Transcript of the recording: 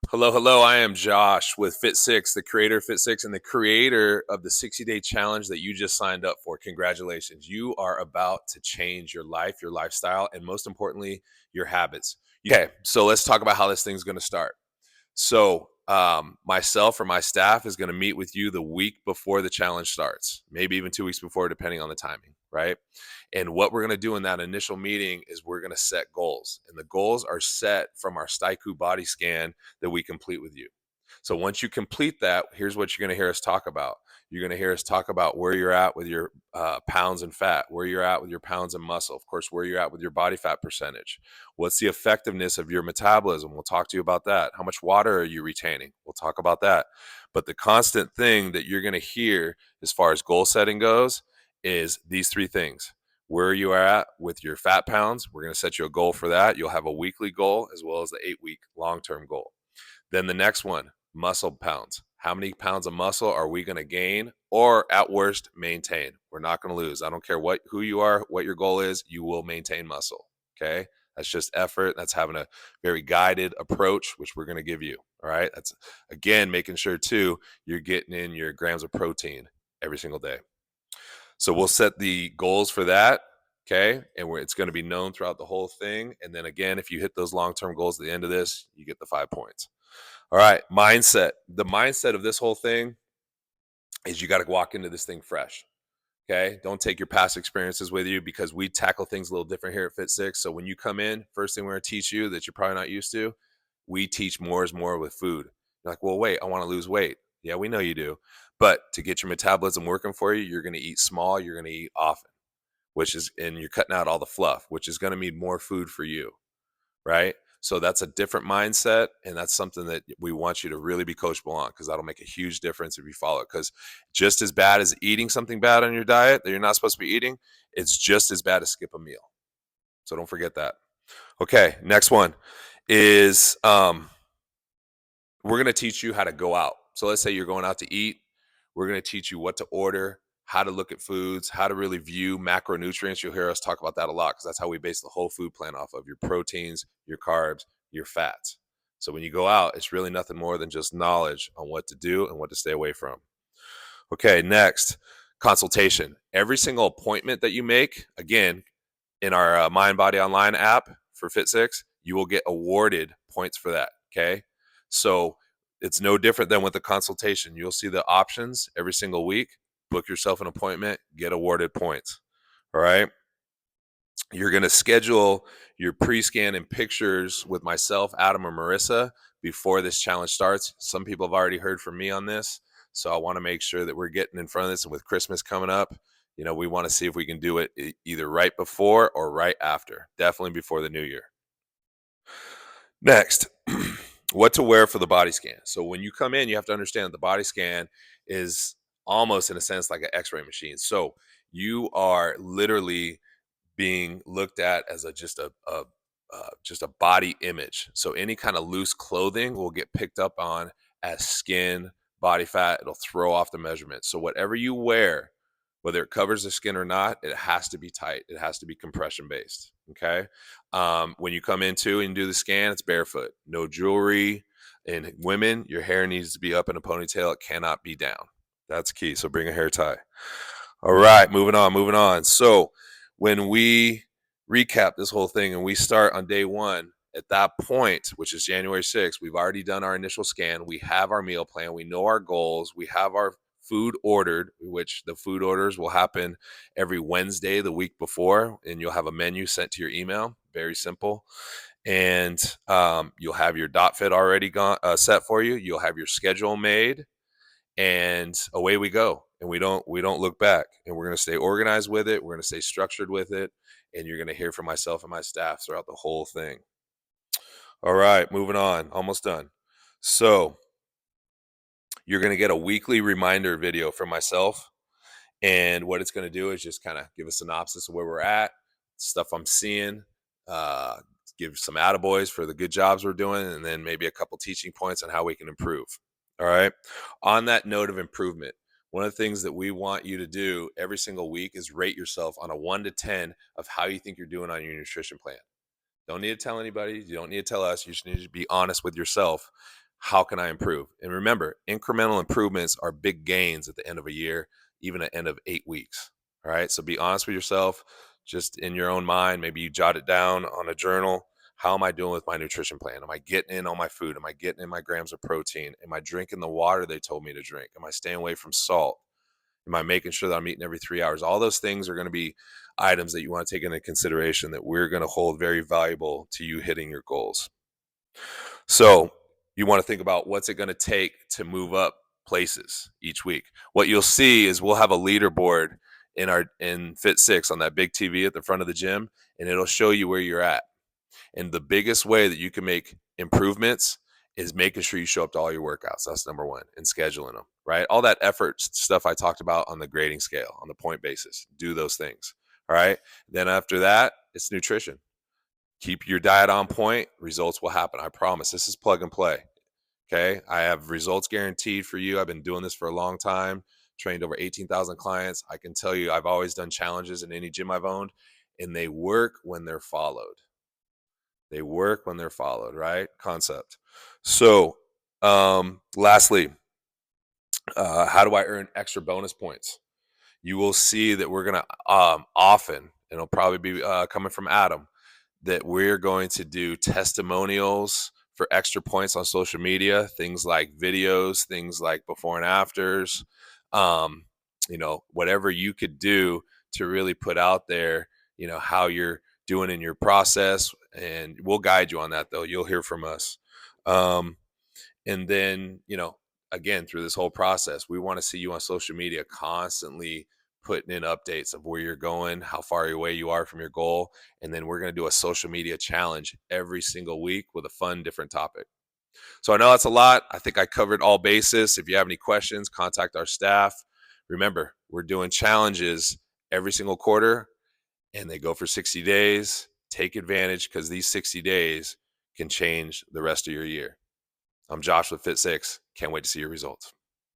Hello, hello. I am Josh with Fit6, the creator of Fit6 and the creator of the 60-day challenge that you just signed up for. Congratulations. You are about to change your life, your lifestyle, and most importantly, your habits. Okay, so let's talk about how this thing's going to start. So, myself or my staff is going to meet with you the week before the challenge starts, maybe even 2 weeks before, depending on the timing, right? And what we're going to do in that initial meeting is we're going to set goals. And the goals are set from our Staiku body scan that we complete with you. So once you complete that, here's what you're going to hear us talk about. You're going to hear us talk about where you're at with your pounds and fat, where you're at with your pounds and muscle, of course, where you're at with your body fat percentage. What's the effectiveness of your metabolism? We'll talk to you about that. How much water are you retaining? We'll talk about that. But the constant thing that you're going to hear as far as goal setting goes is these three things. Where you are at with your fat pounds, we're going to set you a goal for that. You'll have a weekly goal as well as the 8-week long-term goal. Then the next one, muscle pounds. How many pounds of muscle are we going to gain or at worst maintain? We're not going to lose. I don't care who you are, what your goal is, you will maintain muscle. Okay? That's just effort. That's having a very guided approach, which we're going to give you. All right? That's again making sure too you're getting in your grams of protein every single day. So we'll set the goals for that. Okay. And it's going to be known throughout the whole thing. And then again, if you hit those long-term goals at the end of this, you get the 5 points. All right. Mindset. The mindset of this whole thing is you got to walk into this thing fresh. Okay. Don't take your past experiences with you because we tackle things a little different here at Fit6. So when you come in, first thing we're going to teach you that you're probably not used to, we teach more is more with food. You're like, well, wait, I want to lose weight. Yeah, we know you do. But to get your metabolism working for you, you're going to eat small, you're going to eat often, and you're cutting out all the fluff, which is going to mean more food for you. Right. So that's a different mindset. And that's something that we want you to really be coachable on because that'll make a huge difference if you follow it. Because just as bad as eating something bad on your diet that you're not supposed to be eating, it's just as bad as skip a meal. So don't forget that. Okay. Next one is we're going to teach you how to go out. So let's say you're going out to eat. We're going to teach you what to order, how to look at foods, how to really view macronutrients. You'll hear us talk about that a lot because that's how we base the whole food plan off of your proteins, your carbs, your fats. So when you go out, it's really nothing more than just knowledge on what to do and what to stay away from. Okay, next, consultation. Every single appointment that you make, again, in our Mind Body Online app for Fit6, you will get awarded points for that. Okay. So it's no different than with the consultation. You'll see the options every single week. Book yourself an appointment, get awarded points. All right. You're going to schedule your pre-scan and pictures with myself, Adam, or Marissa before this challenge starts. Some people have already heard from me on this. So I want to make sure that we're getting in front of this. And with Christmas coming up, we want to see if we can do it either right before or right after. Definitely before the new year. Next, what to wear for the body scan. So when you come in, you have to understand the body scan is almost in a sense like an x-ray machine. So you are literally being looked at as just a body image. So any kind of loose clothing will get picked up on as skin, body fat. It'll throw off the measurement. So whatever you wear, whether it covers the skin or not, it has to be tight. It has to be compression based. Okay. When you come into and do the scan, it's barefoot, no jewelry. And women, your hair needs to be up in a ponytail. It cannot be down. That's key. So bring a hair tie. All right, moving on. So when we recap this whole thing and we start on day one, at that point, which is January 6th, we've already done our initial scan. We have our meal plan. We know our goals. We have our food ordered, which the food orders will happen every Wednesday the week before, and you'll have a menu sent to your email. Very simple. And you'll have your dot fit already set for you. You'll have your schedule made, and away we go. And we don't look back. And we're going to stay organized with it. We're going to stay structured with it. And you're going to hear from myself and my staff throughout the whole thing. All right, moving on. Almost done. So you're going to get a weekly reminder video from myself. And what it's going to do is just kind of give a synopsis of where we're at, stuff I'm seeing, give some attaboys for the good jobs we're doing, and then maybe a couple teaching points on how we can improve. All right. On that note of improvement, one of the things that we want you to do every single week is rate yourself on a 1 to 10 of how you think you're doing on your nutrition plan. Don't need to tell anybody. You don't need to tell us. You just need to be honest with yourself. How can I improve? And remember, incremental improvements are big gains at the end of a year, even at the end of 8 weeks. All right. So be honest with yourself, just in your own mind. Maybe you jot it down on a journal. How am I doing with my nutrition plan? Am I getting in on my food? Am I getting in my grams of protein? Am I drinking the water they told me to drink? Am I staying away from salt? Am I making sure that I'm eating every 3 hours? All those things are going to be items that you want to take into consideration that we're going to hold very valuable to you hitting your goals. So you want to think about what's it going to take to move up places each week. What you'll see is we'll have a leaderboard in Fit Six on that big TV at the front of the gym, and it'll show you where you're at. And the biggest way that you can make improvements is making sure you show up to all your workouts. That's number one, and scheduling them, right? All that effort stuff I talked about on the grading scale, on the point basis. Do those things. All right. Then after that, it's nutrition. Keep your diet on point. Results will happen. I promise. This is plug and play. Okay. I have results guaranteed for you. I've been doing this for a long time, trained over 18,000 clients. I can tell you, I've always done challenges in any gym I've owned, and they work when they're followed. They work when they're followed, right? Concept. So, lastly, how do I earn extra bonus points? You will see that we're going to often, and it'll probably be coming from Adam, that we're going to do testimonials for extra points on social media, things like videos, things like before and afters, whatever you could do to really put out there, how you're doing in your process. And we'll guide you on that, though. You'll hear from us. Um, and then, again, through this whole process, we want to see you on social media constantly putting in updates of where you're going, how far away you are from your goal. And then we're going to do a social media challenge every single week with a fun, different topic. So I know that's a lot. I think I covered all bases. If you have any questions, contact our staff. Remember, we're doing challenges every single quarter, and they go for 60 days. Take advantage, because these 60 days can change the rest of your year. I'm Josh with Fit6. Can't wait to see your results.